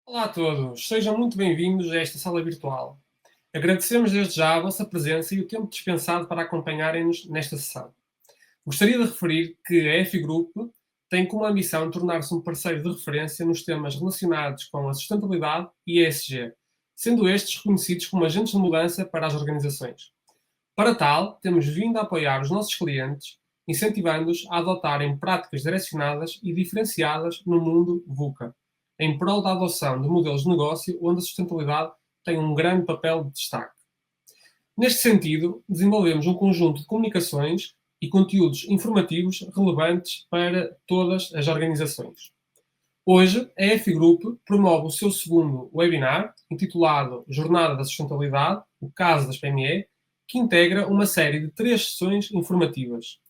Olá a todos, sejam muito bem-vindos a esta sala virtual. Agradecemos desde já a vossa presença e o tempo dispensado para acompanharem-nos nesta sessão. Gostaria de referir que a EFI Group tem como ambição tornar-se um parceiro de referência nos temas relacionados com a sustentabilidade e ESG, sendo estes reconhecidos como agentes de mudança para as organizações. Para tal, temos vindo a apoiar os nossos clientes, incentivando-os a adotarem práticas direcionadas e diferenciadas no mundo VUCA, em prol da adoção de modelos de negócio onde a sustentabilidade tem um grande papel de destaque. Neste sentido, desenvolvemos um conjunto de comunicações e conteúdos informativos relevantes para todas as organizações. Hoje, a EFI Group promove o seu segundo webinar, intitulado Jornada da Sustentabilidade, o caso das PME, que integra uma série de 3 sessões informativas.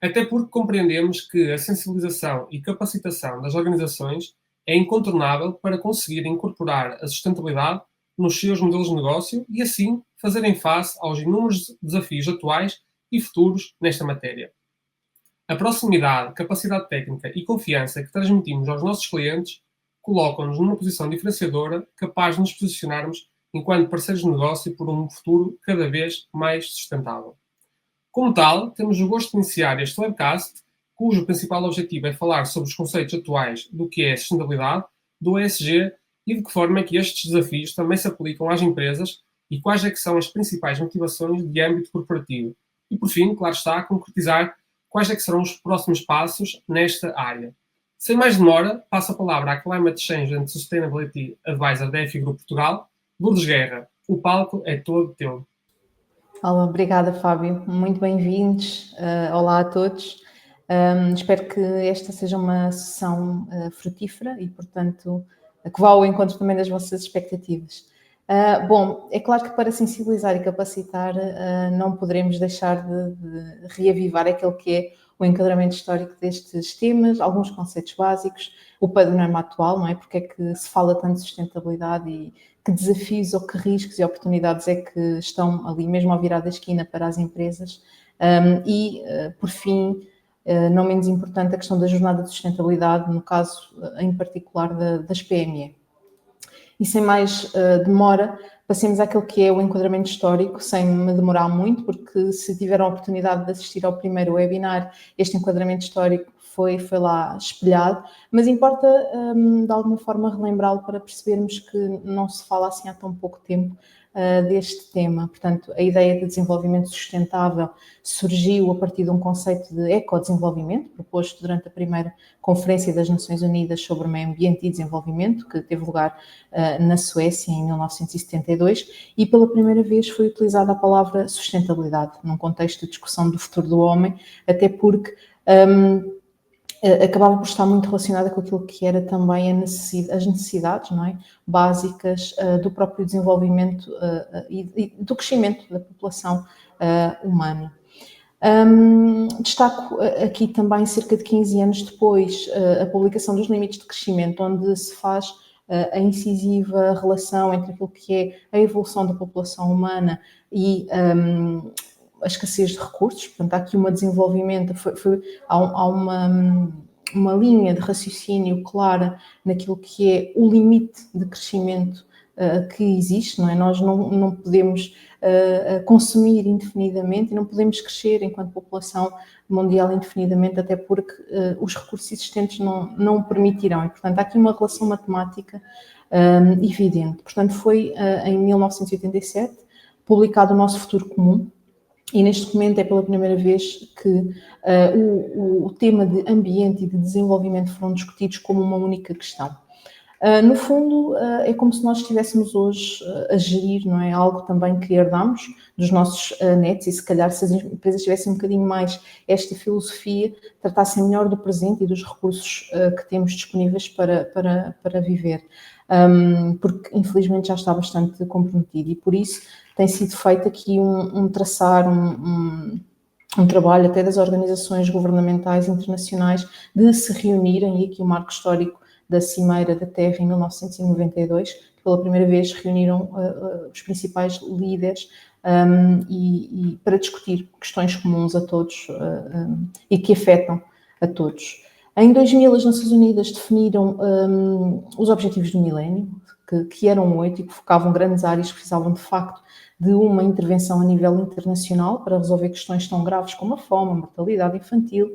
Até porque compreendemos que a sensibilização e capacitação das organizações é incontornável para conseguir incorporar a sustentabilidade nos seus modelos de negócio e, assim, fazerem face aos inúmeros desafios atuais e futuros nesta matéria. A proximidade, capacidade técnica e confiança que transmitimos aos nossos clientes colocam-nos numa posição diferenciadora capaz de nos posicionarmos enquanto parceiros de negócio por um futuro cada vez mais sustentável. Como tal, temos o gosto de iniciar este webcast, cujo principal objetivo é falar sobre os conceitos atuais do que é a sustentabilidade, do ESG e de que forma é que estes desafios também se aplicam às empresas e quais é que são as principais motivações de âmbito corporativo. E, por fim, claro está, concretizar quais é que serão os próximos passos nesta área. Sem mais demora, passo a palavra à Climate Change and Sustainability Advisor da EFI Group Portugal, Lourdes Guerra. O palco é todo teu. Olá, obrigada, Fábio. Muito bem-vindos. Olá a todos. Espero que esta seja uma sessão frutífera e, portanto, que vá ao encontro também das vossas expectativas. Bom, é claro que para sensibilizar e capacitar não poderemos deixar de reavivar aquele que é o enquadramento histórico destes temas, alguns conceitos básicos, o panorama atual, não é? Porque é que se fala tanto de sustentabilidade e que desafios ou que riscos e oportunidades é que estão ali mesmo ao virar da esquina para as empresas. Por fim, não menos importante, a questão da jornada de sustentabilidade, no caso em particular das PME. E sem mais demora, passemos àquele que é o enquadramento histórico, sem me demorar muito, porque se tiveram a oportunidade de assistir ao primeiro webinar, este enquadramento histórico foi lá espelhado, mas importa de alguma forma relembrá-lo para percebermos que não se fala assim há tão pouco tempo deste tema. Portanto, a ideia de desenvolvimento sustentável surgiu a partir de um conceito de ecodesenvolvimento, proposto durante a primeira Conferência das Nações Unidas sobre o Meio Ambiente e Desenvolvimento, que teve lugar na Suécia em 1972, e pela primeira vez foi utilizada a palavra sustentabilidade, num contexto de discussão do futuro do homem, até porque acabava por estar muito relacionada com aquilo que era também as necessidades, não é? Básicas do próprio desenvolvimento e do crescimento da população humana. Destaco aqui também, cerca de 15 anos depois, a publicação dos limites de crescimento, onde se faz a incisiva relação entre aquilo que é a evolução da população humana e a escassez de recursos. Portanto, há aqui um desenvolvimento, há uma linha de raciocínio clara naquilo que é o limite de crescimento que existe, não é? Nós não podemos consumir indefinidamente e não podemos crescer enquanto população mundial indefinidamente, até porque os recursos existentes não o permitirão. E, portanto, há aqui uma relação matemática evidente. Portanto, foi em 1987 publicado o Nosso Futuro Comum, e neste documento é pela primeira vez que o tema de ambiente e de desenvolvimento foram discutidos como uma única questão. No fundo, é como se nós estivéssemos hoje a gerir, não é? Algo também que herdamos dos nossos netos, e se calhar se as empresas tivessem um bocadinho mais esta filosofia, tratassem melhor do presente e dos recursos que temos disponíveis para viver. Porque infelizmente já está bastante comprometido, e por isso tem sido feito aqui um trabalho até das organizações governamentais internacionais de se reunirem, e aqui o marco histórico da Cimeira da Terra em 1992, que pela primeira vez reuniram os principais líderes e para discutir questões comuns a todos e que afetam a todos. Em 2000, as Nações Unidas definiram os Objetivos do Milénio, que eram 8 e que focavam grandes áreas que precisavam, de facto, de uma intervenção a nível internacional para resolver questões tão graves como a fome, a mortalidade infantil,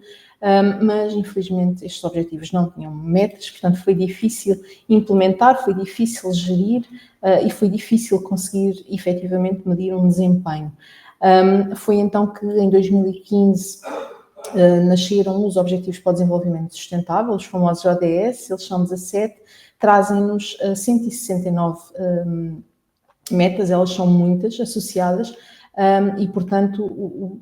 mas, infelizmente, estes objetivos não tinham metas, portanto, foi difícil implementar, foi difícil gerir e foi difícil conseguir, efetivamente, medir um desempenho. Foi então que, em 2015, nasceram os Objetivos para o Desenvolvimento Sustentável, os famosos ODS, eles são 17, trazem-nos 169 metas, elas são muitas, associadas, e, portanto,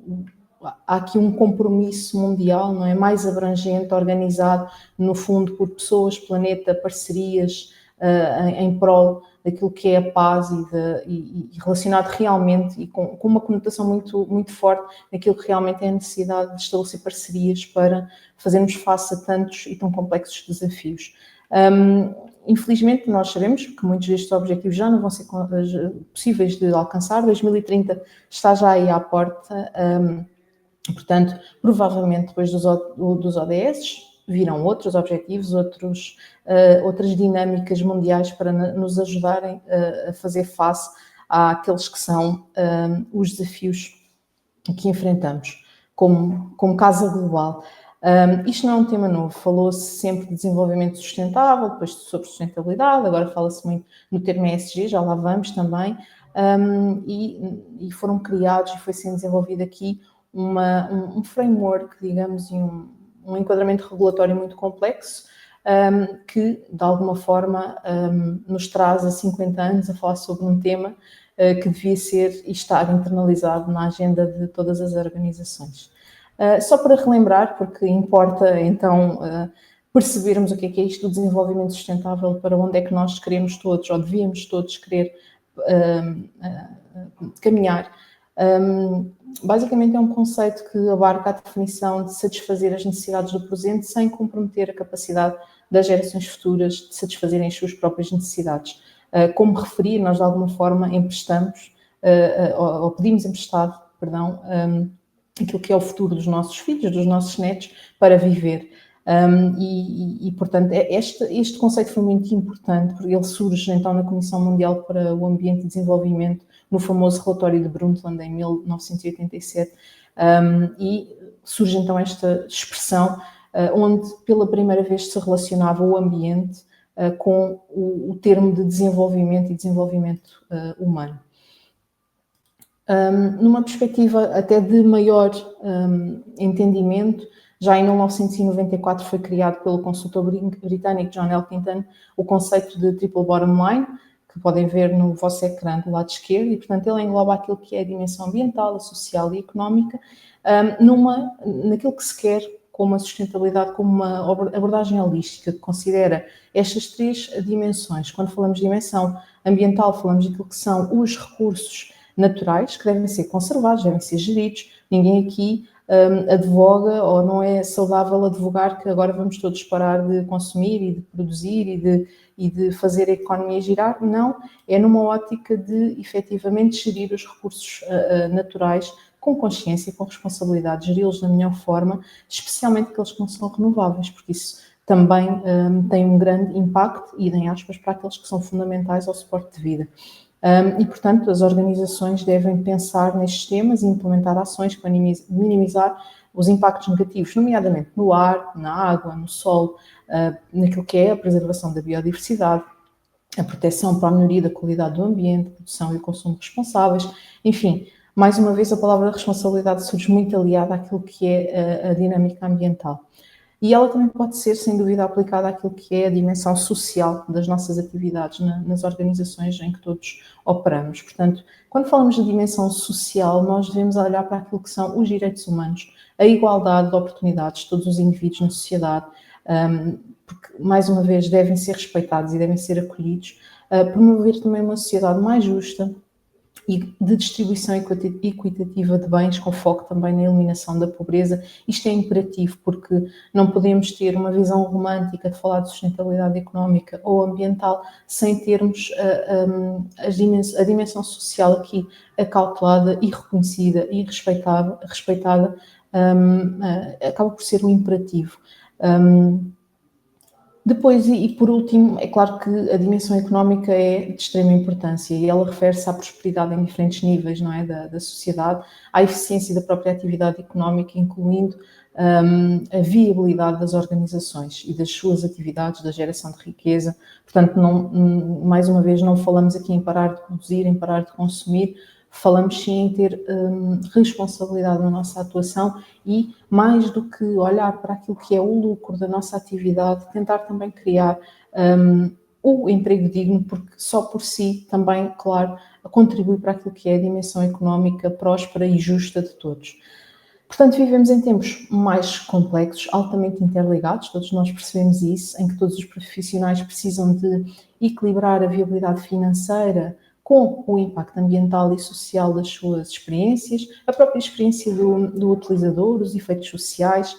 há aqui um compromisso mundial, não é? Mais abrangente, organizado, no fundo, por pessoas, planeta, parcerias, em prol daquilo que é a paz e relacionado realmente e com uma conotação muito, muito forte naquilo que realmente é a necessidade de estabelecer parcerias para fazermos face a tantos e tão complexos desafios. Infelizmente, nós sabemos que muitos destes objetivos já não vão ser possíveis de alcançar. 2030 está já aí à porta, portanto, provavelmente depois dos ODS virão outros objetivos, outras dinâmicas mundiais para nos ajudarem a fazer face àqueles que são os desafios que enfrentamos como casa global. Isto não é um tema novo, falou-se sempre de desenvolvimento sustentável, depois sobre sustentabilidade, agora fala-se muito no termo ESG, já lá vamos também, e foram criados e foi sendo desenvolvido aqui um framework, digamos, e um enquadramento regulatório muito complexo, que de alguma forma nos traz a 50 anos a falar sobre um tema que devia ser e estar internalizado na agenda de todas as organizações. Só para relembrar, porque importa então percebermos o que é isto do desenvolvimento sustentável, para onde é que nós queremos todos, ou devíamos todos querer caminhar. Basicamente é um conceito que abarca a definição de satisfazer as necessidades do presente sem comprometer a capacidade das gerações futuras de satisfazerem as suas próprias necessidades. Como referi, nós de alguma forma emprestamos, ou pedimos emprestado, perdão, aquilo que é o futuro dos nossos filhos, dos nossos netos, para viver. Portanto, este conceito foi muito importante, porque ele surge então na Comissão Mundial para o Ambiente e Desenvolvimento, no famoso relatório de Brundtland, em 1987, e surge então esta expressão, onde pela primeira vez se relacionava o ambiente com o termo de desenvolvimento e desenvolvimento humano. Numa perspectiva até de maior entendimento, já em 1994 foi criado pelo consultor britânico John Elkington o conceito de triple bottom line, que podem ver no vosso ecrã do lado esquerdo, e portanto ele engloba aquilo que é a dimensão ambiental, a social e a económica, naquilo que se quer como a sustentabilidade, como uma abordagem holística, que considera estas três dimensões. Quando falamos de dimensão ambiental, falamos daquilo que são os recursos naturais, que devem ser conservados, devem ser geridos. Ninguém aqui advoga, ou não é saudável advogar que agora vamos todos parar de consumir e de produzir e de fazer a economia girar. Não, é numa ótica de efetivamente gerir os recursos naturais com consciência, com responsabilidade, geri-los da melhor forma, especialmente aqueles que não são renováveis, porque isso também tem um grande impacto, e em aspas, para aqueles que são fundamentais ao suporte de vida. E, portanto, as organizações devem pensar nestes temas e implementar ações para minimizar os impactos negativos, nomeadamente no ar, na água, no solo, naquilo que é a preservação da biodiversidade, a proteção para a melhoria da qualidade do ambiente, a produção e o consumo responsáveis, enfim. Mais uma vez, a palavra responsabilidade surge muito aliada àquilo que é a dinâmica ambiental. E ela também pode ser, sem dúvida, aplicada àquilo que é a dimensão social das nossas atividades nas organizações em que todos operamos. Portanto, quando falamos de dimensão social, nós devemos olhar para aquilo que são os direitos humanos, a igualdade de oportunidades de todos os indivíduos na sociedade, porque, mais uma vez, devem ser respeitados e devem ser acolhidos, promover também uma sociedade mais justa e de distribuição equitativa de bens, com foco também na eliminação da pobreza. Isto é imperativo, porque não podemos ter uma visão romântica de falar de sustentabilidade económica ou ambiental sem termos a dimensão social aqui acautelada e reconhecida e respeitada, acaba por ser um imperativo. Depois, e por último, é claro que a dimensão económica é de extrema importância e ela refere-se à prosperidade em diferentes níveis, não é, da sociedade, à eficiência da própria atividade económica, incluindo a viabilidade das organizações e das suas atividades, da geração de riqueza. Portanto, mais uma vez, não falamos aqui em parar de produzir, em parar de consumir, falamos sim em ter responsabilidade na nossa atuação e, mais do que olhar para aquilo que é o lucro da nossa atividade, tentar também criar o emprego digno, porque só por si também, claro, contribui para aquilo que é a dimensão económica próspera e justa de todos. Portanto, vivemos em tempos mais complexos, altamente interligados, todos nós percebemos isso, em que todos os profissionais precisam de equilibrar a viabilidade financeira com o impacto ambiental e social das suas experiências, a própria experiência do utilizador, os efeitos sociais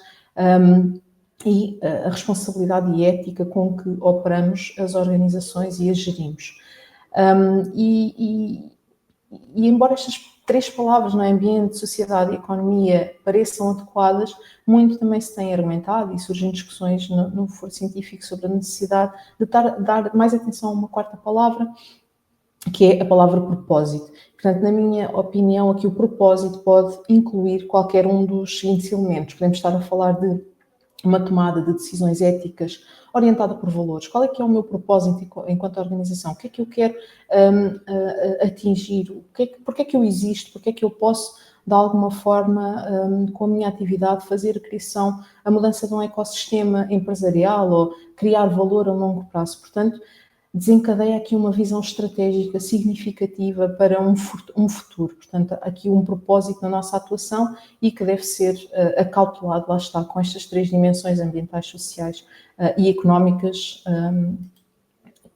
e a responsabilidade e ética com que operamos as organizações e as gerimos. E embora estas três palavras, no ambiente, sociedade e economia, pareçam adequadas, muito também se tem argumentado e surgem discussões no foro científico sobre a necessidade de dar mais atenção a uma quarta palavra, que é a palavra propósito. Portanto, na minha opinião, aqui o propósito pode incluir qualquer um dos seguintes elementos. Podemos estar a falar de uma tomada de decisões éticas orientada por valores. Qual é que é o meu propósito enquanto organização? O que é que eu quero atingir? Porque é que eu existo? Porque é que eu posso, de alguma forma, com a minha atividade, fazer a criação, a mudança de um ecossistema empresarial ou criar valor a longo prazo? Portanto, desencadeia aqui uma visão estratégica significativa para um futuro. Portanto, aqui um propósito na nossa atuação e que deve ser acautelado, lá está, com estas três dimensões ambientais, sociais e económicas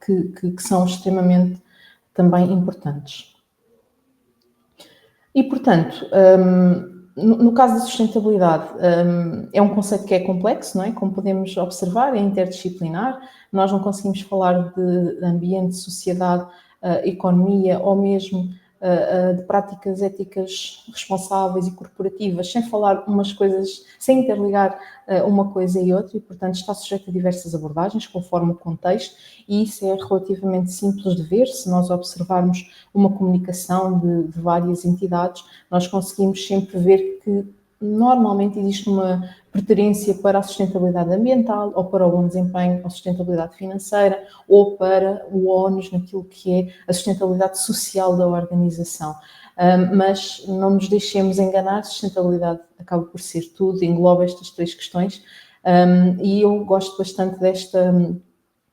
que são extremamente também importantes. E, portanto, no caso da sustentabilidade, é um conceito que é complexo, não é? Como podemos observar, é interdisciplinar. Nós não conseguimos falar de ambiente, sociedade, economia ou mesmo de práticas éticas responsáveis e corporativas, sem falar umas coisas, sem interligar uma coisa e outra, e portanto está sujeito a diversas abordagens conforme o contexto, e isso é relativamente simples de ver. Se nós observarmos uma comunicação de várias entidades, nós conseguimos sempre ver que normalmente existe uma preferência para a sustentabilidade ambiental, ou para o bom desempenho, a sustentabilidade financeira, ou para o ónus naquilo que é a sustentabilidade social da organização. Mas não nos deixemos enganar, a sustentabilidade acaba por ser tudo, engloba estas três questões, e eu gosto bastante desta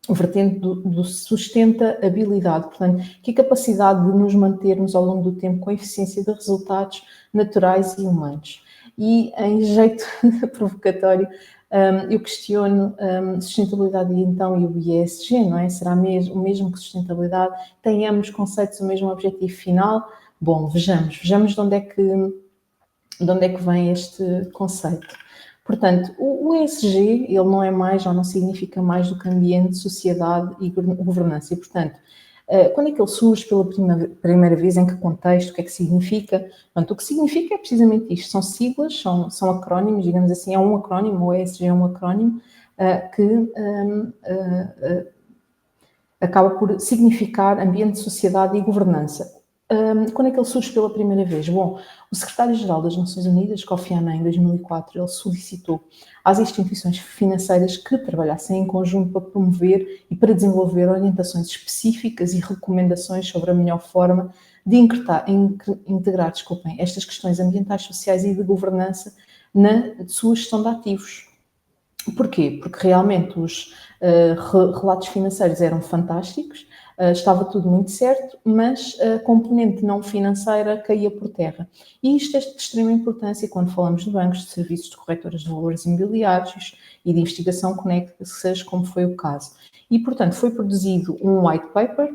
vertente do sustentabilidade, portanto, que é a capacidade de nos mantermos ao longo do tempo com a eficiência de resultados naturais e humanos. E, em jeito provocatório, eu questiono sustentabilidade e então e o ESG, não é? Será o mesmo que sustentabilidade? Tem ambos conceitos o mesmo objetivo final? Bom, vejamos de onde é que vem este conceito. Portanto, o ESG, ele não é mais ou não significa mais do que ambiente, sociedade e governança. E, portanto, quando é que ele surge pela primeira vez, em que contexto, o que é que significa? Portanto, o que significa é precisamente isto, são siglas, são acrónimos, digamos assim, é um acrónimo, o ESG é um acrónimo que acaba por significar ambiente, sociedade e governança. Quando é que ele surge pela primeira vez? Bom, o secretário-geral das Nações Unidas, Kofi Annan, em 2004, ele solicitou às instituições financeiras que trabalhassem em conjunto para promover e para desenvolver orientações específicas e recomendações sobre a melhor forma de integrar estas questões ambientais, sociais e de governança na sua gestão de ativos. Porquê? Porque realmente os relatos financeiros eram fantásticos, estava tudo muito certo, mas a componente não financeira caía por terra. E isto é de extrema importância quando falamos de bancos, de serviços de corretoras de valores imobiliários e de investigação conexas, como foi o caso. E, portanto, foi produzido um white paper,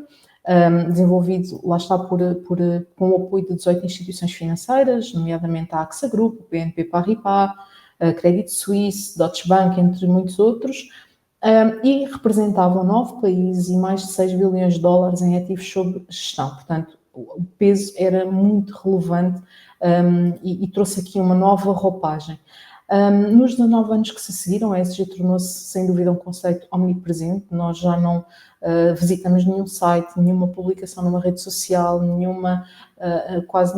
desenvolvido, lá está, com o apoio de 18 instituições financeiras, nomeadamente a AXA Group, o BNP Paribas, a Credit Suisse, Deutsche Bank, entre muitos outros, e representavam 9 países e mais de 6 bilhões de dólares em ativos sob gestão. Portanto, o peso era muito relevante e trouxe aqui uma nova roupagem. Nos 19 anos que se seguiram, a ESG tornou-se, sem dúvida, um conceito omnipresente. Nós já não visitamos nenhum site, nenhuma publicação numa rede social, quase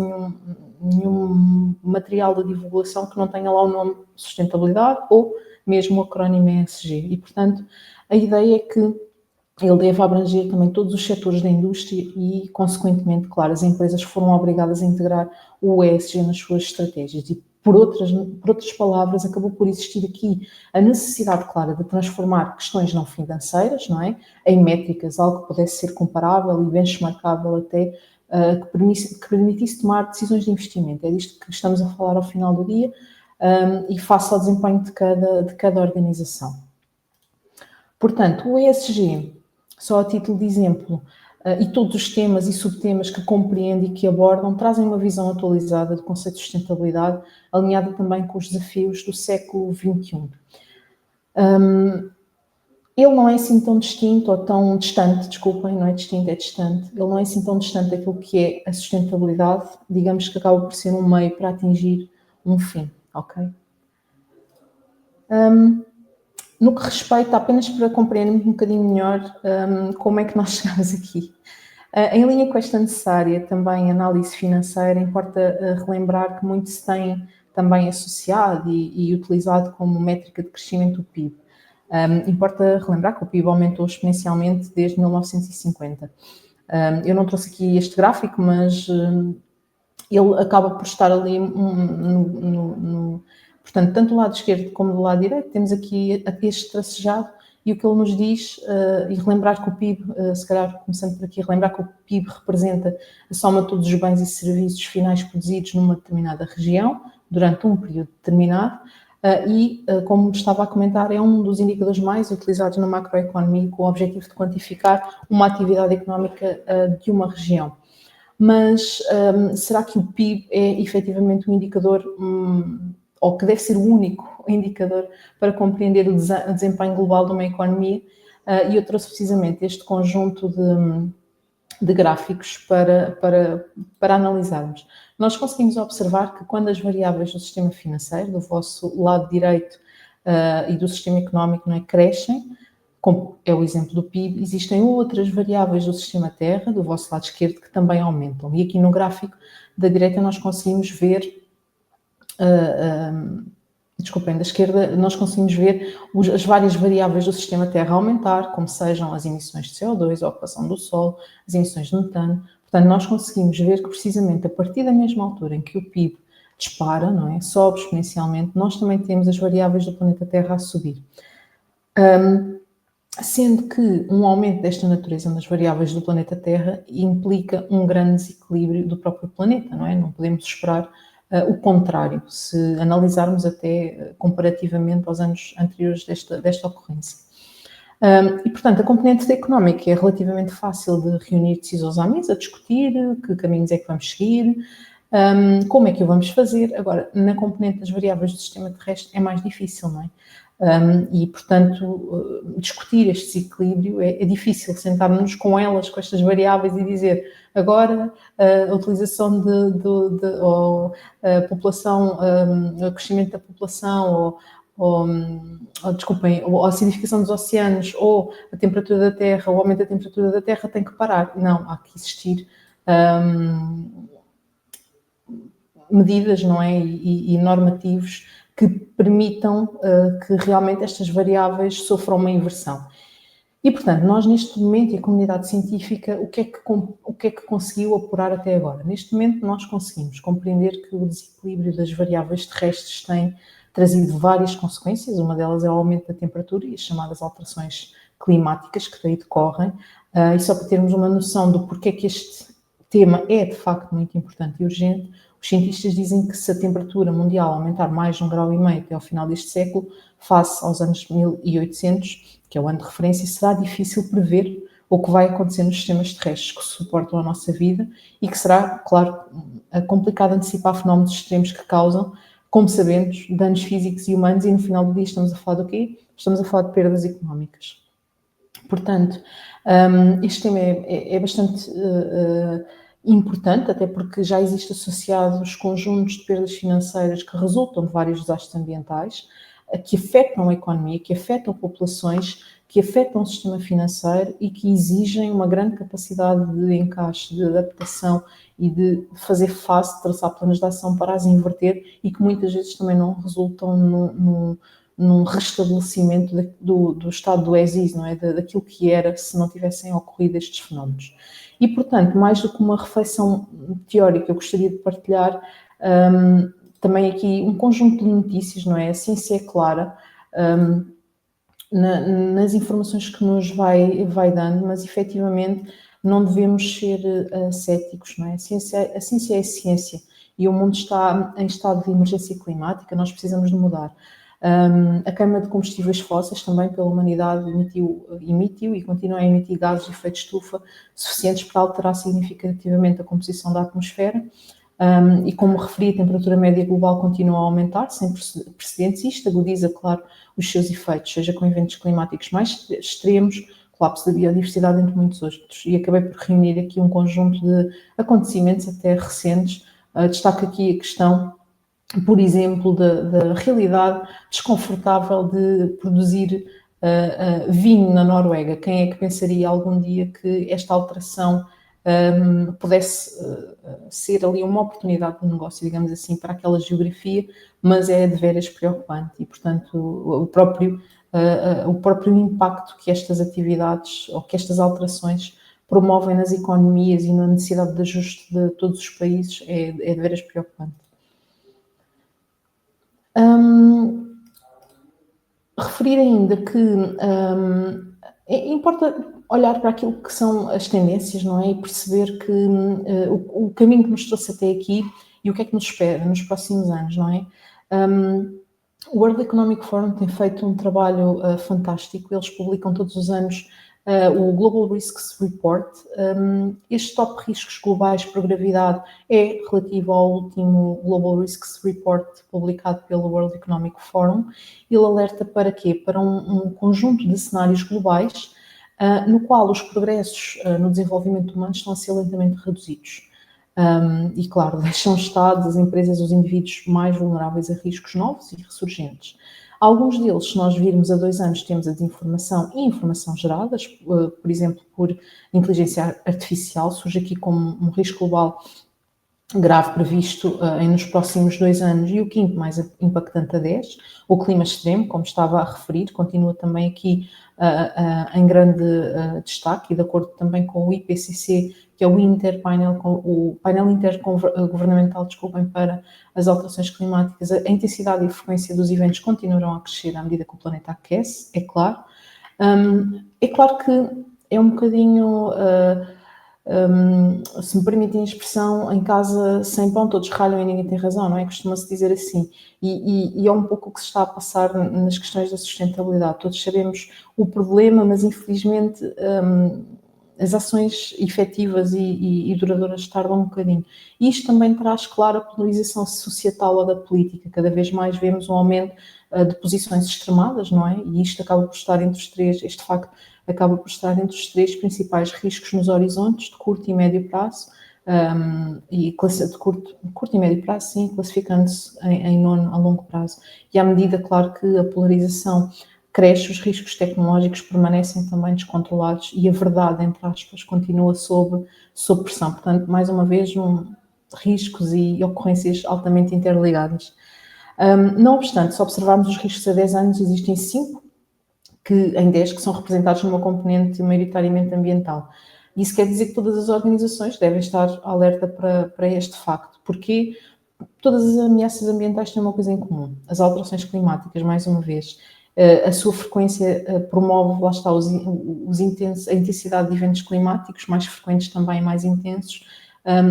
nenhum material de divulgação que não tenha lá o nome sustentabilidade ou mesmo o acrónimo ESG. E, portanto, a ideia é que ele deve abranger também todos os setores da indústria e, consequentemente, claro, as empresas foram obrigadas a integrar o ESG nas suas estratégias. E, por outras palavras, acabou por existir aqui a necessidade, clara, de transformar questões não financeiras, não é, em métricas, algo que pudesse ser comparável e benchmarkável até, que permitisse tomar decisões de investimento. É disto que estamos a falar ao final do dia, e face ao desempenho de cada organização. Portanto, o ESG, só a título de exemplo, e todos os temas e subtemas que compreende e que abordam, trazem uma visão atualizada do conceito de sustentabilidade, alinhada também com os desafios do século XXI. Ele não é assim tão distinto ou tão distante, desculpem, não é distinto, é distante. Ele não é assim tão distante daquilo que é a sustentabilidade, digamos que acaba por ser um meio para atingir um fim, ok? No que respeita, apenas para compreendermos um bocadinho melhor como é que nós chegamos aqui. Em linha com esta necessária também análise financeira, importa relembrar que muito se tem também associado e utilizado como métrica de crescimento do PIB. Importa relembrar que o PIB aumentou exponencialmente desde 1950. Eu não trouxe aqui este gráfico, mas ele acaba por estar ali portanto, tanto do lado esquerdo como do lado direito, temos aqui este tracejado, e o que ele nos diz, e relembrar que o PIB, se calhar começando por aqui, relembrar que o PIB representa a soma de todos os bens e serviços finais produzidos numa determinada região, durante um período determinado, e, como estava a comentar, é um dos indicadores mais utilizados na macroeconomia, com o objetivo de quantificar uma atividade económica de uma região. Mas será que o PIB é efetivamente um indicador, ou que deve ser o único indicador para compreender o desempenho global de uma economia? E eu trouxe precisamente este conjunto de gráficos para analisarmos. Nós conseguimos observar que quando as variáveis do sistema financeiro, do vosso lado direito, e do sistema económico, não é, crescem, como é o exemplo do PIB, existem outras variáveis do sistema Terra, do vosso lado esquerdo, que também aumentam. E aqui no gráfico da direita nós conseguimos ver, da esquerda, nós conseguimos ver as várias variáveis do sistema Terra aumentar, como sejam as emissões de CO2, a ocupação do solo, as emissões de metano. Portanto, nós conseguimos ver que precisamente a partir da mesma altura em que o PIB dispara, não é, sobe exponencialmente, nós também temos as variáveis do planeta Terra a subir. Sendo que um aumento desta natureza nas variáveis do planeta Terra implica um grande desequilíbrio do próprio planeta, não é? Não podemos esperar o contrário, se analisarmos até comparativamente aos anos anteriores desta ocorrência. E, portanto, a componente económica é relativamente fácil de reunir decisores à mesa, discutir que caminhos é que vamos seguir, como é que o vamos fazer. Agora, na componente das variáveis do sistema terrestre é mais difícil, não é? E, portanto, discutir este desequilíbrio é difícil, sentarmos com elas, com estas variáveis e dizer agora a utilização ou a população, o crescimento da população, ou a acidificação dos oceanos, ou a temperatura da Terra, o aumento da temperatura da Terra tem que parar. Não, há que existir medidas, não é, e normativos que permitam que realmente estas variáveis sofram uma inversão. E, portanto, nós neste momento, e a comunidade científica, o que é que conseguiu apurar até agora? Neste momento nós conseguimos compreender que o desequilíbrio das variáveis terrestres tem trazido várias consequências, uma delas é o aumento da temperatura e as chamadas alterações climáticas que daí decorrem, e só para termos uma noção do porquê que este tema é de facto muito importante e urgente, os cientistas dizem que se a temperatura mundial aumentar mais de 1,5 graus até ao final deste século, face aos anos 1800, que é o ano de referência, será difícil prever o que vai acontecer nos sistemas terrestres que suportam a nossa vida e que será, claro, complicado antecipar fenómenos extremos que causam, como sabemos, danos físicos e humanos, e no final do dia estamos a falar do quê? Estamos a falar de perdas económicas. Portanto, este tema é bastante importante, até porque já existe associados conjuntos de perdas financeiras que resultam de vários desastres ambientais, que afetam a economia, que afetam populações, que afetam o sistema financeiro e que exigem uma grande capacidade de encaixe, de adaptação e de fazer face, de traçar planos de ação para as inverter e que muitas vezes também não resultam num restabelecimento do estado do ex, não é? Daquilo que era se não tivessem ocorrido estes fenómenos. E, portanto, mais do que uma reflexão teórica, eu gostaria de partilhar também aqui um conjunto de notícias, não é? A ciência é clara nas informações que nos vai dando, mas efetivamente não devemos ser céticos, não é? A ciência é ciência e o mundo está em estado de emergência climática, nós precisamos de mudar. A queima de combustíveis fósseis também pela humanidade emitiu e continua a emitir gases de efeito de estufa suficientes para alterar significativamente a composição da atmosfera. E como referi, a temperatura média global continua a aumentar, sem precedentes, e isto agudiza, claro, os seus efeitos, seja com eventos climáticos mais extremos, colapso da biodiversidade, entre muitos outros. E acabei por reunir aqui um conjunto de acontecimentos até recentes. Destaco aqui a questão, por exemplo, da realidade desconfortável de produzir vinho na Noruega. Quem é que pensaria algum dia que esta alteração pudesse ser ali uma oportunidade de negócio, digamos assim, para aquela geografia, mas é de veras preocupante e, portanto, o próprio impacto que estas atividades ou que estas alterações promovem nas economias e na necessidade de ajuste de todos os países é de veras preocupante. Referir ainda que importa olhar para aquilo que são as tendências, não é? E perceber que o caminho que nos trouxe até aqui e o que é que nos espera nos próximos anos, não é? O World Economic Forum tem feito um trabalho fantástico, eles publicam todos os anos o Global Risks Report. Este top riscos globais por gravidade é relativo ao último Global Risks Report publicado pelo World Economic Forum. Ele alerta para quê? Para um conjunto de cenários globais no qual os progressos no desenvolvimento humano estão a ser lentamente reduzidos. E, claro, deixam os Estados, as empresas, os indivíduos mais vulneráveis a riscos novos e ressurgentes. Alguns deles, se nós virmos há 2 anos, temos a desinformação e informação geradas, por exemplo, por inteligência artificial, surge aqui como um risco global grave previsto nos próximos 2 anos, e o quinto mais impactante a 10, o clima extremo, como estava a referir, continua também aqui em grande destaque, e de acordo também com o IPCC, que é o painel intergovernamental, desculpem, para as alterações climáticas, a intensidade e a frequência dos eventos continuarão a crescer à medida que o planeta aquece, é claro. É claro que é um bocadinho... se me permitem a expressão, em casa sem pão todos ralham e ninguém tem razão, não é? Costuma-se dizer assim, e é um pouco o que se está a passar nas questões da sustentabilidade. Todos sabemos o problema, mas infelizmente as ações efetivas e duradouras tardam um bocadinho. E isto também traz, claro, a polarização societal ou da política. Cada vez mais vemos um aumento de posições extremadas, não é? E isto acaba por estar entre os três, este facto acaba por estar entre os 3 principais riscos nos horizontes de curto e médio prazo, de curto e médio prazo, sim, classificando-se em nono a longo prazo. E à medida, claro, que a polarização cresce, os riscos tecnológicos permanecem também descontrolados e a verdade, entre aspas, continua sob pressão. Portanto, mais uma vez, riscos e ocorrências altamente interligadas. Não obstante, se observarmos os riscos a 10 anos, existem 5 em 10 que são representados numa componente maioritariamente ambiental. Isso quer dizer que todas as organizações devem estar alerta para este facto. Porque todas as ameaças ambientais têm uma coisa em comum: as alterações climáticas, mais uma vez. A sua frequência promove, lá está, a intensidade de eventos climáticos, mais frequentes também, mais intensos,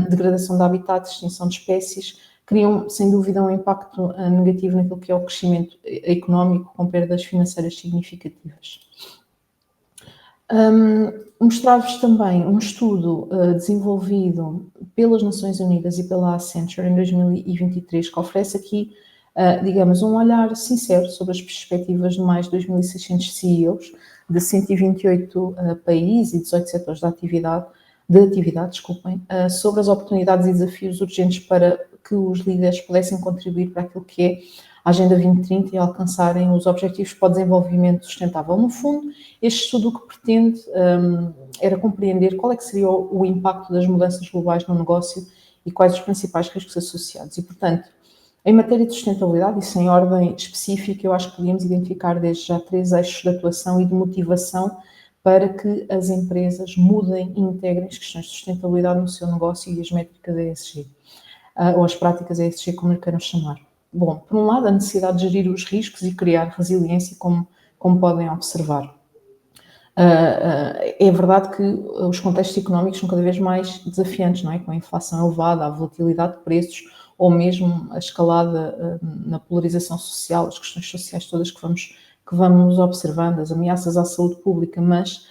degradação de habitat, extinção de espécies, criam, sem dúvida, um impacto negativo naquilo que é o crescimento económico, com perdas financeiras significativas. Mostrar-vos também um estudo desenvolvido pelas Nações Unidas e pela Accenture em 2023, que oferece aqui, digamos, um olhar sincero sobre as perspectivas de mais de 2.600 CEOs de 128 países e 18 setores de atividade, de atividade, desculpem, sobre as oportunidades e desafios urgentes para que os líderes pudessem contribuir para aquilo que é a Agenda 2030 e alcançarem os Objetivos para o Desenvolvimento Sustentável. No fundo, este estudo o que pretende era compreender qual é que seria o impacto das mudanças globais no negócio e quais os principais riscos associados. E, portanto, em matéria de sustentabilidade, e sem ordem específica, eu acho que podíamos identificar desde já 3 eixos de atuação e de motivação para que as empresas mudem e integrem as questões de sustentabilidade no seu negócio e as métricas ESG, ou as práticas ESG, como lhe queiram chamar. Bom, por um lado, a necessidade de gerir os riscos e criar resiliência, como podem observar. É verdade que os contextos económicos são cada vez mais desafiantes, não é? Com a inflação elevada, a volatilidade de preços, ou mesmo a escalada na polarização social, as questões sociais todas que vamos observando, as ameaças à saúde pública, mas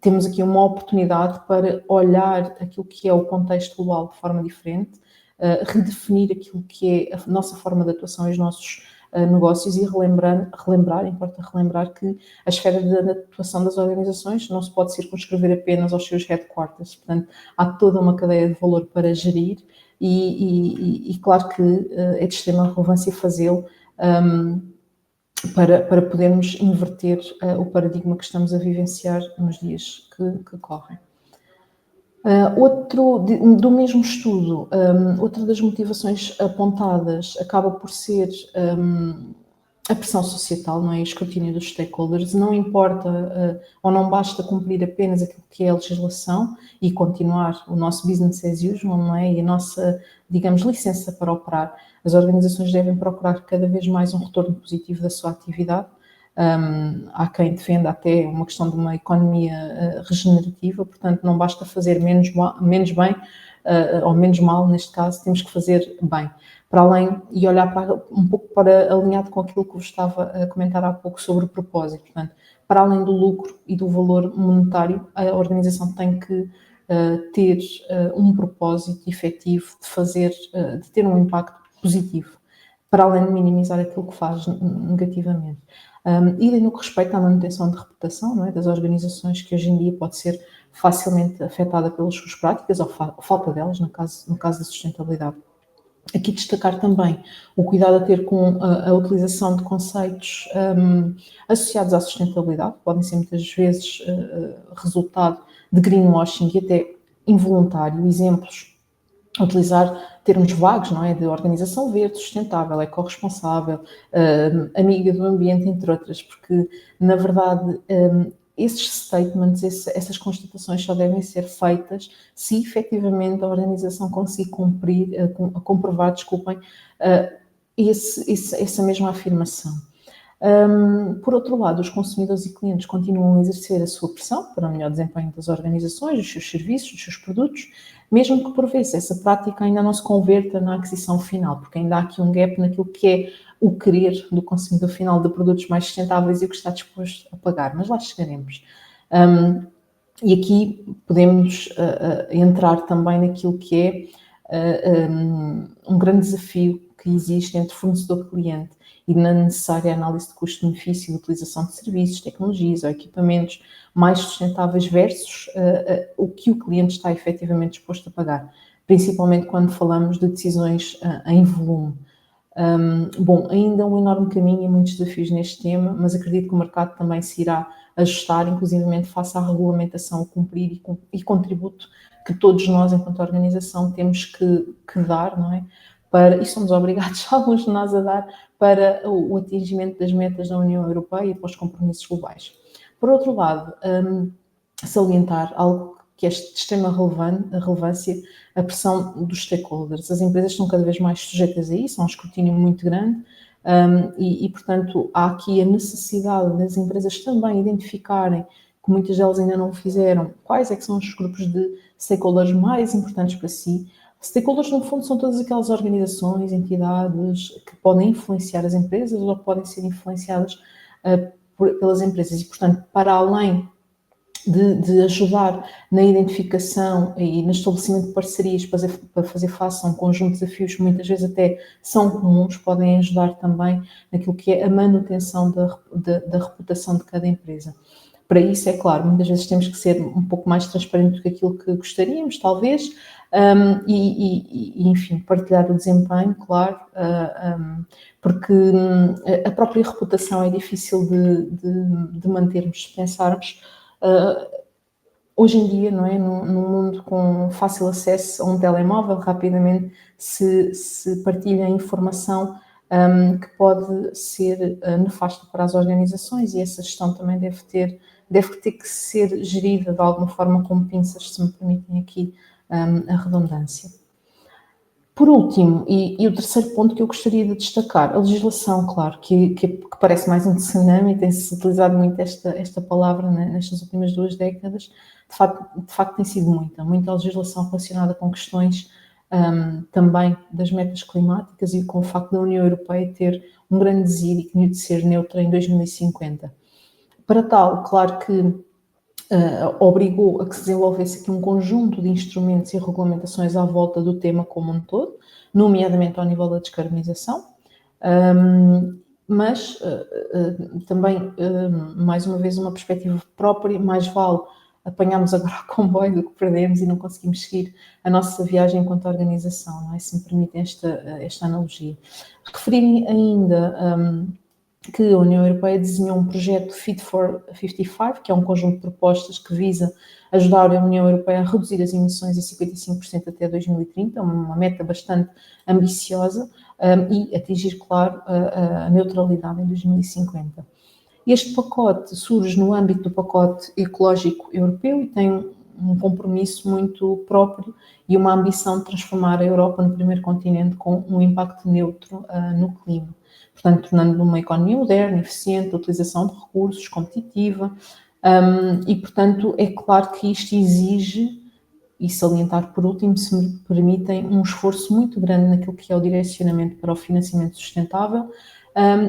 temos aqui uma oportunidade para olhar aquilo que é o contexto global de forma diferente, redefinir aquilo que é a nossa forma de atuação e os nossos negócios e importa relembrar que a esfera de atuação das organizações não se pode circunscrever apenas aos seus headquarters, portanto, há toda uma cadeia de valor para gerir e claro que é de extrema relevância fazê-lo para podermos inverter o paradigma que estamos a vivenciar nos dias que correm. Do mesmo estudo, outra das motivações apontadas acaba por ser a pressão societal, não é? O escrutínio dos stakeholders. Não importa ou não basta cumprir apenas aquilo que é a legislação e continuar o nosso business as usual, não é? E a nossa, digamos, licença para operar. As organizações devem procurar cada vez mais um retorno positivo da sua atividade. Há quem defenda até uma questão de uma economia regenerativa, portanto não basta fazer menos bem ou menos mal, neste caso, temos que fazer bem. Para além, e olhar um pouco alinhado com aquilo que eu estava a comentar há pouco sobre o propósito, portanto, para além do lucro e do valor monetário, a organização tem que ter um propósito efetivo de ter um impacto positivo, para além de minimizar aquilo que faz negativamente. E no que respeita à manutenção de reputação, não é, das organizações, que hoje em dia pode ser facilmente afetada pelas suas práticas ou falta delas, no caso da sustentabilidade. Aqui destacar também o cuidado a ter com a utilização de conceitos associados à sustentabilidade, podem ser muitas vezes resultado de greenwashing e até involuntário. Exemplos: utilizar termos vagos, não é? De organização verde, sustentável, ecorresponsável, amiga do ambiente, entre outras, porque, na verdade, esses statements, essas constatações só devem ser feitas se efetivamente a organização conseguir comprovar, essa mesma afirmação. Por outro lado, os consumidores e clientes continuam a exercer a sua pressão para o melhor desempenho das organizações, dos seus serviços, dos seus produtos, mesmo que por vezes essa prática ainda não se converta na aquisição final, porque ainda há aqui um gap naquilo que é o querer do consumidor final de produtos mais sustentáveis e o que está disposto a pagar, mas lá chegaremos. E aqui podemos entrar também naquilo que é um grande desafio que existe entre fornecedor-cliente e na necessária análise de custo-benefício e utilização de serviços, tecnologias ou equipamentos mais sustentáveis versus o que o cliente está efetivamente disposto a pagar, principalmente quando falamos de decisões em volume. Ainda um enorme caminho e muitos desafios neste tema, mas acredito que o mercado também se irá ajustar, inclusivamente face à regulamentação a cumprir e contributo que todos nós, enquanto organização, temos que dar, não é? E somos obrigados, alguns de nós, a dar para o atingimento das metas da União Europeia e para os compromissos globais. Por outro lado, salientar algo que é de extrema relevância, a pressão dos stakeholders. As empresas estão cada vez mais sujeitas a isso, há um escrutínio muito grande e, portanto, há aqui a necessidade das empresas também identificarem, que muitas delas ainda não o fizeram, quais é que são os grupos de stakeholders mais importantes para si. Stakeholders, no fundo, são todas aquelas organizações, entidades que podem influenciar as empresas ou podem ser influenciadas pelas empresas e, portanto, para além de ajudar na identificação e no estabelecimento de parcerias para fazer face a um conjunto de desafios que muitas vezes até são comuns, podem ajudar também naquilo que é a manutenção da reputação de cada empresa. Para isso, é claro, muitas vezes temos que ser um pouco mais transparentes do que aquilo que gostaríamos, talvez, enfim, partilhar o desempenho, claro, porque a própria reputação é difícil de mantermos, se pensarmos. Hoje em dia, não é? Num mundo com fácil acesso a um telemóvel, rapidamente se partilha informação que pode ser nefasta para as organizações, e essa gestão também deve ter que ser gerida de alguma forma com pinças, se me permitem aqui a redundância. Por último, e o terceiro ponto que eu gostaria de destacar, a legislação, claro, que parece mais um tsunami, tem-se utilizado muito esta palavra nestas últimas 2 décadas. De facto tem sido muita legislação relacionada com questões também das metas climáticas e com o facto da União Europeia ter um grande desígnio de ser neutra em 2050. Para tal, claro que obrigou a que se desenvolvesse aqui um conjunto de instrumentos e regulamentações à volta do tema como um todo, nomeadamente ao nível da descarbonização, mas também, mais uma vez, uma perspectiva própria. Mais vale apanharmos agora o comboio do que perdermos e não conseguimos seguir a nossa viagem enquanto organização, não é? Se me permitem esta analogia. Referir ainda que a União Europeia desenhou um projeto Fit for 55, que é um conjunto de propostas que visa ajudar a União Europeia a reduzir as emissões em 55% até 2030, uma meta bastante ambiciosa, e atingir, claro, a neutralidade em 2050. Este pacote surge no âmbito do pacote ecológico europeu e tem um compromisso muito próprio e uma ambição de transformar a Europa no primeiro continente com um impacto neutro no clima. Portanto, tornando uma economia moderna, eficiente, de utilização de recursos, competitiva, e, portanto, é claro que isto exige, e salientar por último, se me permitem, um esforço muito grande naquilo que é o direcionamento para o financiamento sustentável,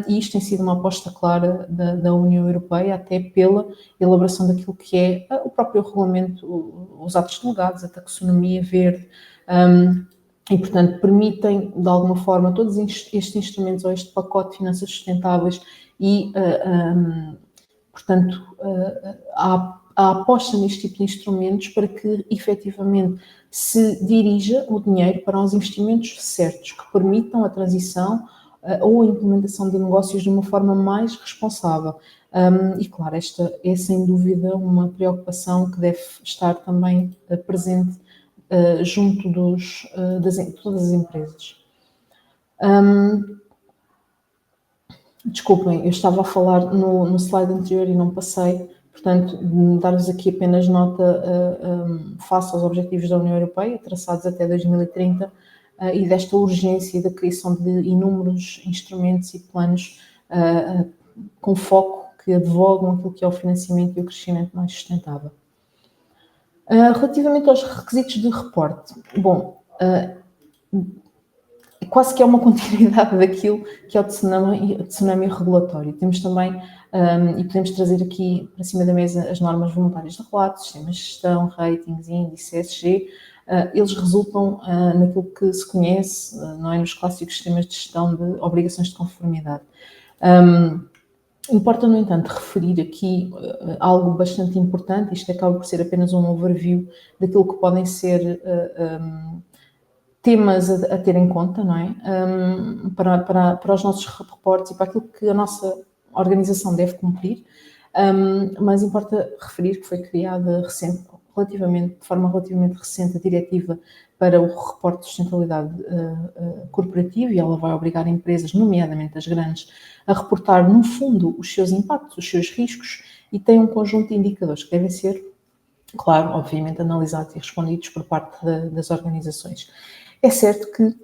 e isto tem sido uma aposta clara da União Europeia, até pela elaboração daquilo que é o próprio regulamento, os atos delegados, a taxonomia verde, e, portanto, permitem, de alguma forma, todos estes instrumentos ou este pacote de finanças sustentáveis e, portanto, a aposta neste tipo de instrumentos para que, efetivamente, se dirija o dinheiro para os investimentos certos, que permitam a transição ou a implementação de negócios de uma forma mais responsável. E, claro, esta é, sem dúvida, uma preocupação que deve estar também presente junto de todas as empresas. Desculpem, eu estava a falar no slide anterior e não passei, portanto, dar-vos aqui apenas nota face aos objetivos da União Europeia, traçados até 2030, e desta urgência da criação de inúmeros instrumentos e planos com foco que advogam aquilo que é o financiamento e o crescimento mais sustentável. Relativamente aos requisitos de reporte, bom, quase que é uma continuidade daquilo que é o tsunami regulatório. Temos também, e podemos trazer aqui para cima da mesa, as normas voluntárias de relato, sistemas de gestão, ratings, índice, ESG. Eles resultam naquilo que se conhece, não é, nos clássicos sistemas de gestão de obrigações de conformidade. Importa, no entanto, referir aqui algo bastante importante. Isto acaba por ser apenas um overview daquilo que podem ser temas a ter em conta, não é? Para os nossos reportes e para aquilo que a nossa organização deve cumprir, mas importa referir que foi criada de forma relativamente recente a diretiva para o reporte de sustentabilidade corporativa, e ela vai obrigar empresas, nomeadamente as grandes, a reportar, no fundo, os seus impactos, os seus riscos, e tem um conjunto de indicadores que devem ser, claro, obviamente, analisados e respondidos por parte das organizações. É certo que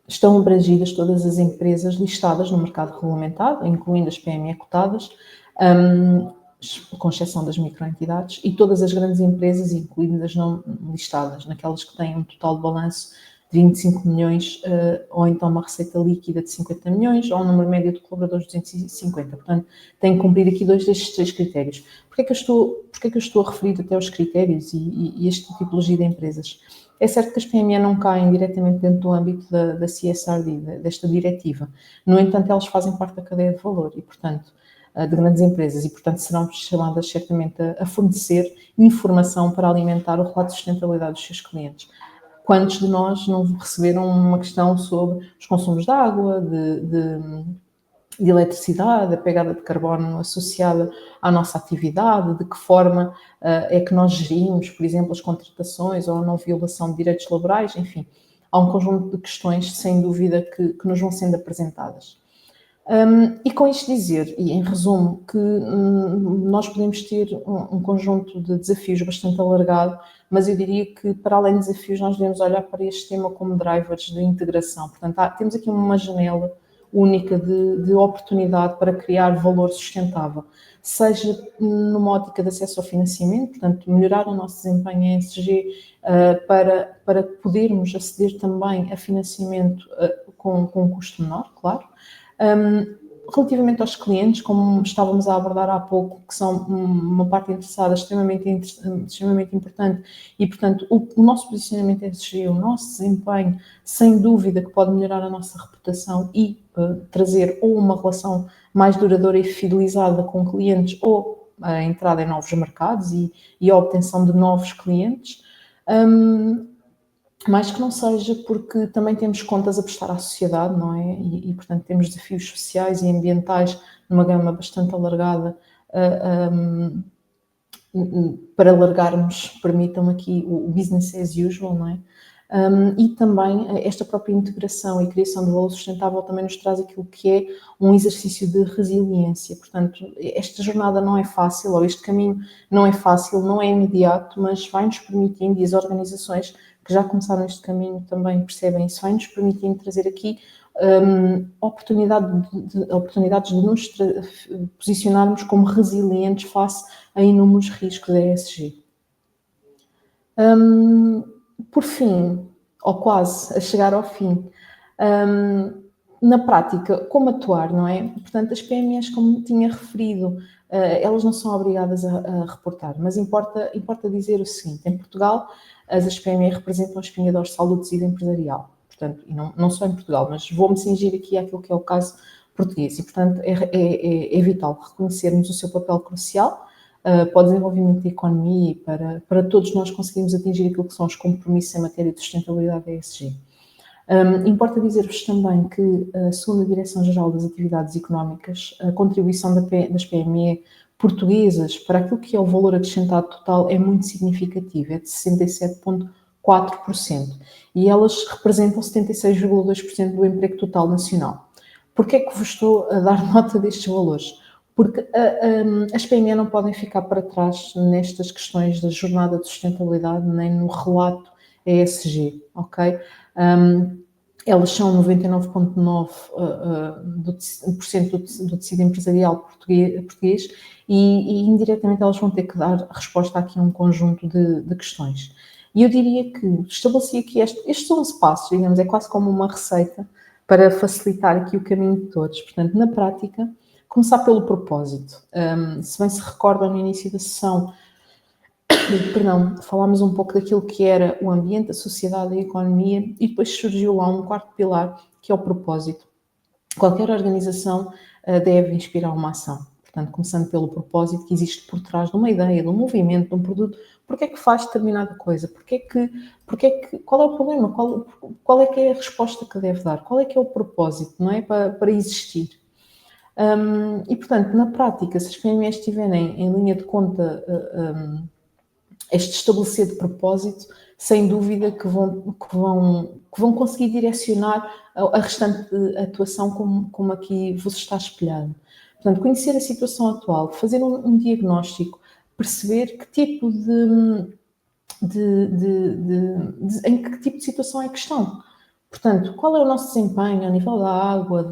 estão abrangidas todas as empresas listadas no mercado regulamentado, incluindo as PME cotadas, com exceção das microentidades, e todas as grandes empresas, incluindo as não listadas, naquelas que têm um total de balanço de 25 milhões, ou então uma receita líquida de 50 milhões, ou um número médio de colaboradores de 250. Portanto, têm que cumprir aqui 2 destes 3 critérios. Porquê que eu estou a referir até aos critérios e esta tipologia de empresas? É certo que as PME não caem diretamente dentro do âmbito da CSRD, desta diretiva. No entanto, elas fazem parte da cadeia de valor e, portanto, de grandes empresas e, portanto, serão chamadas certamente a fornecer informação para alimentar o relato de sustentabilidade dos seus clientes. Quantos de nós não receberam uma questão sobre os consumos de água, de eletricidade, a pegada de carbono associada à nossa atividade, de que forma é que nós gerimos, por exemplo, as contratações ou a não violação de direitos laborais, enfim, há um conjunto de questões, sem dúvida, que nos vão sendo apresentadas. E com isto dizer, e em resumo, que nós podemos ter um conjunto de desafios bastante alargado, mas eu diria que, para além de desafios, nós devemos olhar para este tema como drivers de integração. Portanto, temos aqui uma janela única de oportunidade para criar valor sustentável, seja numa ótica de acesso ao financiamento, portanto, melhorar o nosso desempenho em ESG, para podermos aceder também a financiamento com um custo menor, claro. Relativamente aos clientes, como estávamos a abordar há pouco, que são uma parte interessada extremamente importante e, portanto, o nosso posicionamento ESG, o nosso desempenho, sem dúvida que pode melhorar a nossa reputação e trazer ou uma relação mais duradoura e fidelizada com clientes ou a entrada em novos mercados e a obtenção de novos clientes. Mais que não seja porque também temos contas a prestar à sociedade, não é? E portanto, temos desafios sociais e ambientais numa gama bastante alargada. Para alargarmos, permitam aqui o business as usual, não é? E também esta própria integração e criação de valor sustentável também nos traz aquilo que é um exercício de resiliência. Portanto, esta jornada não é fácil, ou este caminho não é fácil, não é imediato, mas vai-nos permitindo, e as organizações que já começaram este caminho também percebem isso, vai-nos permitindo trazer aqui oportunidades de nos posicionarmos como resilientes face a inúmeros riscos da ESG. Por fim, ou quase a chegar ao fim, na prática, como atuar, não é? Portanto, as PMEs, como tinha referido, elas não são obrigadas a reportar, mas importa dizer o seguinte: em Portugal, as PME representam a espinha dorsal do tecido empresarial. Portanto, e não só em Portugal, mas vou-me cingir aqui àquilo que é o caso português. E, portanto, é vital reconhecermos o seu papel crucial para o desenvolvimento da economia e para todos nós conseguirmos atingir aquilo que são os compromissos em matéria de sustentabilidade ESG. Importa dizer-vos também que, segundo a Direção-Geral das Atividades Económicas, a contribuição das PME portuguesas para aquilo que é o valor acrescentado total é muito significativo, é de 67,4%, e elas representam 76,2% do emprego total nacional. Porquê é que vos estou a dar nota destes valores? Porque as PME não podem ficar para trás nestas questões da jornada de sustentabilidade, nem no relato ESG, ok? Elas são 99,9% do tecido empresarial português e indiretamente elas vão ter que dar resposta aqui a um conjunto de questões. E eu diria que estabeleci aqui estes são os passos, digamos, é quase como uma receita para facilitar aqui o caminho de todos. Portanto, na prática, começar pelo propósito. Se bem se recordam, no início da sessão, falámos um pouco daquilo que era o ambiente, a sociedade, a economia, e depois surgiu lá um quarto pilar, que é o propósito. Qualquer organização deve inspirar uma ação. Portanto, começando pelo propósito que existe por trás de uma ideia, de um movimento, de um produto. Porquê é que faz determinada coisa? Qual é o problema? Qual é que é a resposta que deve dar? Qual é que é o propósito, não é? Para existir. E, portanto, na prática, se as PMEs estiverem em linha de conta este estabelecer de propósito, sem dúvida que vão conseguir direcionar a restante atuação como aqui vos está espelhado. Portanto, conhecer a situação atual, fazer um diagnóstico, perceber que tipo em que tipo de situação é que estão. Portanto, qual é o nosso desempenho a nível da água,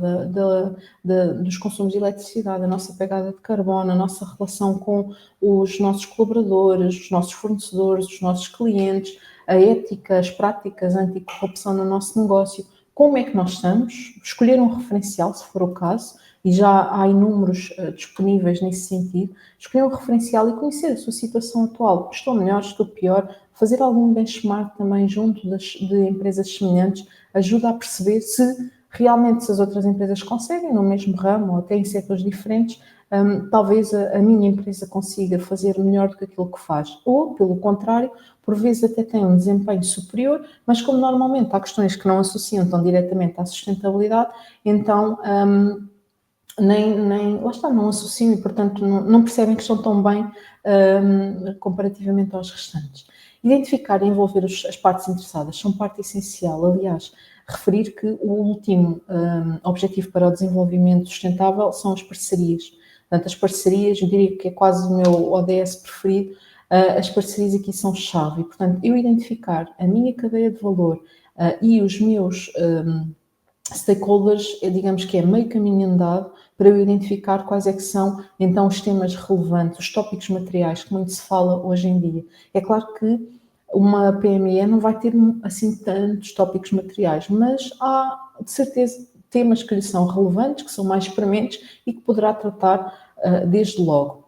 dos consumos de eletricidade, a nossa pegada de carbono, a nossa relação com os nossos colaboradores, os nossos fornecedores, os nossos clientes, a ética, as práticas anticorrupção no nosso negócio, como é que nós estamos, escolher um referencial, se for o caso, e já há inúmeros disponíveis nesse sentido, escolher um referencial e conhecer a sua situação atual, estou melhor, estou pior, fazer algum benchmark também junto de empresas semelhantes, ajuda a perceber se Realmente, se as outras empresas conseguem, no mesmo ramo ou até em setores diferentes, talvez a minha empresa consiga fazer melhor do que aquilo que faz. Ou, pelo contrário, por vezes até tem um desempenho superior, mas como normalmente há questões que não associam tão diretamente à sustentabilidade, então lá está, não associam e, portanto, não percebem que estão tão bem comparativamente aos restantes. Identificar e envolver as partes interessadas são parte essencial. Aliás, referir que o último objetivo para o desenvolvimento sustentável são as parcerias. Portanto, as parcerias, eu diria que é quase o meu ODS preferido, as parcerias aqui são chave. E, portanto, eu identificar a minha cadeia de valor e os meus stakeholders, digamos que é meio caminho andado para eu identificar quais é que são, então, os temas relevantes, os tópicos materiais que muito se fala hoje em dia. É claro que uma PME não vai ter, assim, tantos tópicos materiais, mas há, de certeza, temas que lhe são relevantes, que são mais prementes e que poderá tratar desde logo.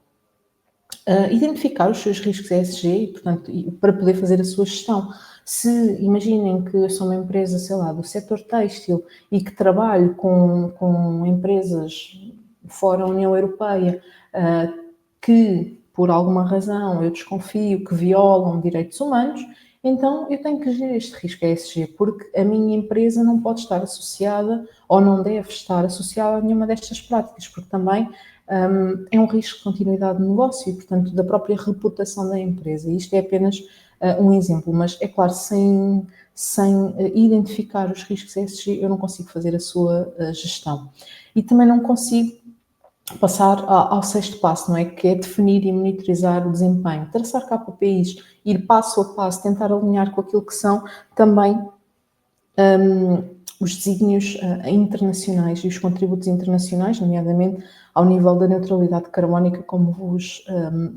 Identificar os seus riscos ESG e, portanto, para poder fazer a sua gestão. Se imaginem que eu sou uma empresa, sei lá, do setor têxtil e que trabalho com empresas fora da União Europeia que, por alguma razão, eu desconfio que violam direitos humanos, então eu tenho que gerir este risco ESG, porque a minha empresa não pode estar associada ou não deve estar associada a nenhuma destas práticas, porque também é um risco de continuidade de negócio e, portanto, da própria reputação da empresa. Isto é apenas um exemplo, mas é claro, sem identificar os riscos ESG, eu não consigo fazer a sua gestão. E também não consigo passar ao sexto passo, não é? Que é definir e monitorizar o desempenho, traçar KPIs, ir passo a passo, tentar alinhar com aquilo que são também os desígnios internacionais e os contributos internacionais, nomeadamente ao nível da neutralidade carbónica, como vos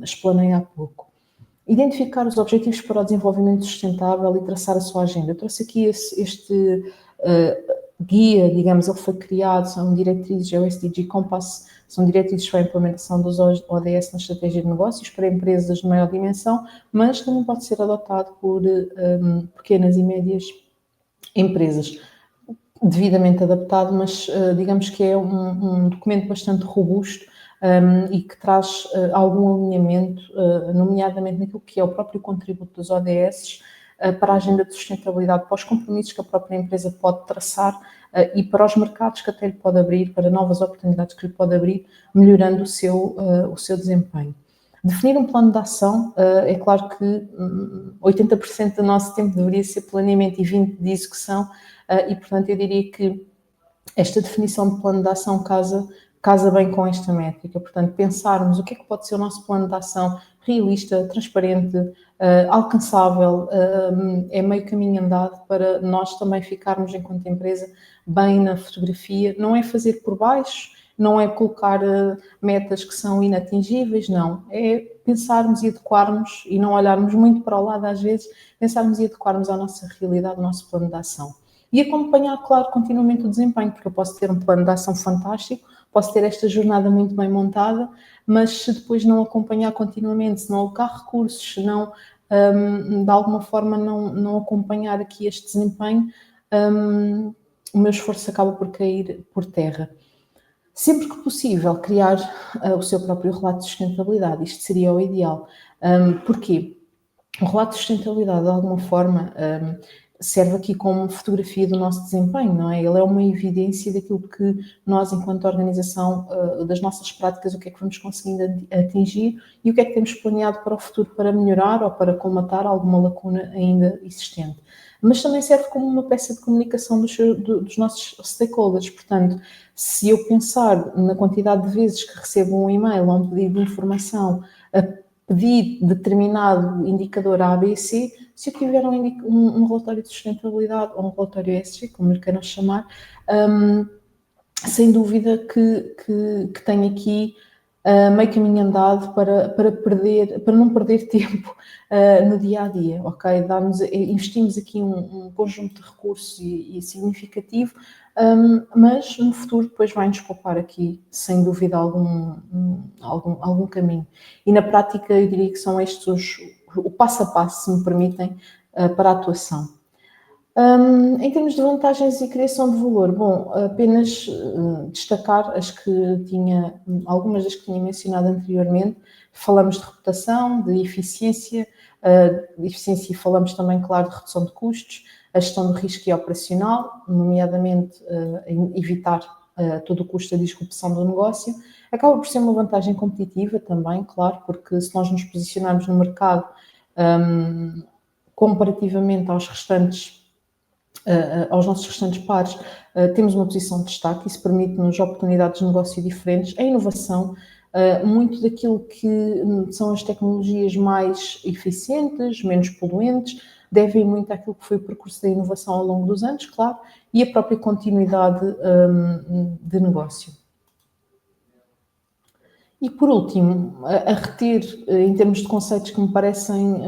explanei há pouco. Identificar os objetivos para o desenvolvimento sustentável e traçar a sua agenda. Eu trouxe aqui este guia, digamos, ele foi criado, são diretrizes, é o SDG Compass, são diretrizes para a implementação dos ODS na estratégia de negócios para empresas de maior dimensão, mas também pode ser adotado por pequenas e médias empresas, devidamente adaptado, mas digamos que é um documento bastante robusto e que traz algum alinhamento, nomeadamente naquilo que é o próprio contributo dos ODS para a agenda de sustentabilidade, para os compromissos que a própria empresa pode traçar e para os mercados que até lhe pode abrir, para novas oportunidades que lhe pode abrir, melhorando o seu desempenho. Definir um plano de ação, é claro que 80% do nosso tempo deveria ser planeamento e 20% de execução, e portanto eu diria que esta definição de plano de ação casa bem com esta métrica. Portanto, pensarmos o que é que pode ser o nosso plano de ação realista, transparente, alcançável, é meio caminho andado para nós também ficarmos, enquanto empresa, bem na fotografia. Não é fazer por baixo, não é colocar metas que são inatingíveis, não. É pensarmos e adequarmos e não olharmos muito para o lado às vezes, pensarmos e adequarmos à nossa realidade, ao nosso plano de ação. E acompanhar, claro, continuamente o desempenho, porque eu posso ter um plano de ação fantástico, posso ter esta jornada muito bem montada, mas se depois não acompanhar continuamente, se não alocar recursos, se não, de alguma forma, não acompanhar aqui este desempenho, o meu esforço acaba por cair por terra. Sempre que possível, criar o seu próprio relato de sustentabilidade. Isto seria o ideal. Porquê? O relato de sustentabilidade, de alguma forma, serve aqui como fotografia do nosso desempenho, não é? Ele é uma evidência daquilo que nós, enquanto organização, das nossas práticas, o que é que vamos conseguindo atingir e o que é que temos planeado para o futuro para melhorar ou para colmatar alguma lacuna ainda existente. Mas também serve como uma peça de comunicação dos nossos stakeholders. Portanto, se eu pensar na quantidade de vezes que recebo um e-mail ou um pedido de informação a pedir determinado indicador A, B, C, se eu tiver um relatório de sustentabilidade ou um relatório ESG, como lhe queiram chamar, sem dúvida que tem aqui meio caminho andado para não perder tempo no dia a dia, ok? Investimos aqui um conjunto de recursos e significativo, mas no futuro depois vai-nos poupar aqui, sem dúvida, algum caminho. E na prática eu diria que são estes o passo a passo, se me permitem, para a atuação. Em termos de vantagens e criação de valor, bom, apenas destacar as que tinha, algumas das que tinha mencionado anteriormente. Falamos de reputação, de eficiência, falamos também, claro, de redução de custos, a gestão do risco e operacional, nomeadamente evitar todo o custo da disrupção do negócio. Acaba por ser uma vantagem competitiva também, claro, porque se nós nos posicionarmos no mercado comparativamente aos nossos restantes pares, temos uma posição de destaque. Isso permite-nos oportunidades de negócio diferentes, a inovação, muito daquilo que são as tecnologias mais eficientes, menos poluentes, devem muito àquilo que foi o percurso da inovação ao longo dos anos, claro, e a própria continuidade de negócio. E por último, a reter, em termos de conceitos que me parecem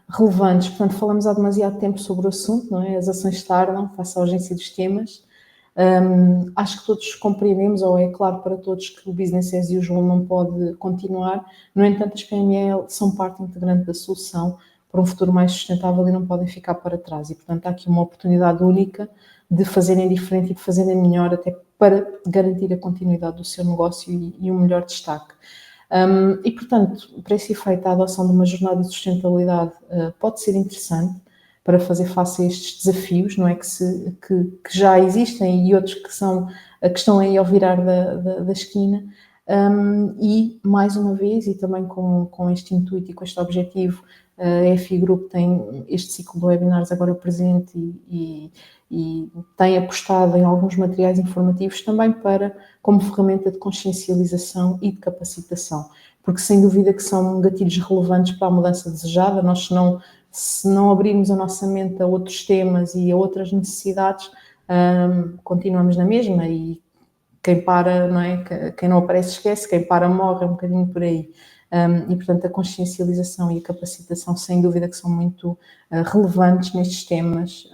relevantes, portanto, falamos há demasiado tempo sobre o assunto, não é? As ações tardam, face à urgência dos temas. Acho que todos compreendemos, ou é claro para todos, que o business as usual não pode continuar. No entanto, as PME são parte integrante da solução para um futuro mais sustentável e não podem ficar para trás. E, portanto, há aqui uma oportunidade única de fazerem diferente e de fazerem melhor, até para garantir a continuidade do seu negócio e um melhor destaque. E, portanto, para esse efeito, a adoção de uma jornada de sustentabilidade pode ser interessante para fazer face a estes desafios, não é? Que já existem e outros que estão aí ao virar da esquina. E, mais uma vez, e também com este intuito e com este objetivo, a FI Group tem este ciclo de webinars agora presente e tem apostado em alguns materiais informativos também como ferramenta de consciencialização e de capacitação, porque sem dúvida que são gatilhos relevantes para a mudança desejada. Nós, se não abrirmos a nossa mente a outros temas e a outras necessidades, continuamos na mesma, e quem para, não é? Quem não aparece esquece, quem para morre, é um bocadinho por aí. E, portanto, a consciencialização e a capacitação, sem dúvida que são muito relevantes nestes temas,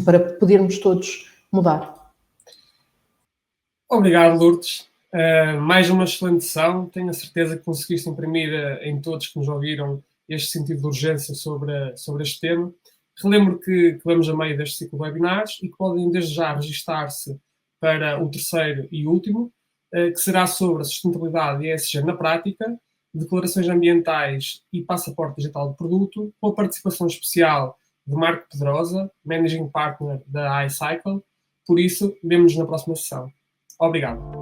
para podermos todos mudar. Obrigado, Lourdes. Mais uma excelente sessão. Tenho a certeza que conseguiste imprimir em todos que nos ouviram este sentido de urgência sobre este tema. Relembro que vamos a meio deste ciclo de webinars e que podem desde já registar-se para o terceiro e último, que será sobre a sustentabilidade e ESG na prática, declarações ambientais e passaporte digital de produto, com a participação especial de Marco Pedrosa, Managing Partner da iCycle. Por isso, vemo-nos na próxima sessão. Obrigado.